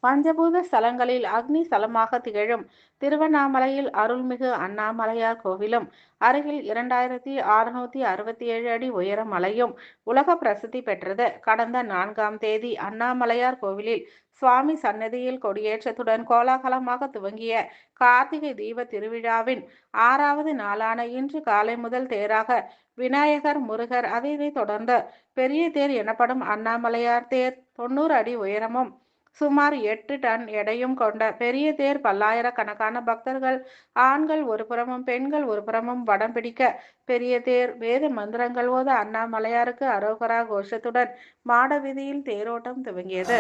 பஞ்சபூத ஸ்தலங்களில் அக்னி ஸ்தலமாக திகழும் திருவண்ணாமலையில் அருள்மிகு அண்ணாமலையார் கோவிலும், அருகில் 2667 அடி உயர மலையும் உலக பிரசித்தி பெற்றது. கடந்த 4ஆம் தேதி அண்ணாமலையார் கோவிலில் சுவாமி சன்னதியில் கொடியேற்றத்துடன் கோலாகலமாக துவங்கிய கார்த்திகை தீப திருவிழாவின் 6வது நாளான இன்று காலை முதல் தேராக விநாயகர், முருகர், அதைத் தொடர்ந்து பெரிய தேர் எனப்படும் அண்ணாமலையார் தேர் 90 அடி உயரமும் சுமார் 8 டன் எடையும் கொண்ட பெரிய தேர் பல்லாயிரக்கணக்கான பக்தர்கள் ஆண்கள் ஒரு புறமும் பெண்கள் ஒரு புறமும் வடம் பிடிக்க பெரிய தேர் வேத மந்திரங்கள் ஓத அண்ணாமலையாருக்கு அரோகரா கோஷத்துடன் மாட வீதியில் தேரோட்டம் துவங்கியது.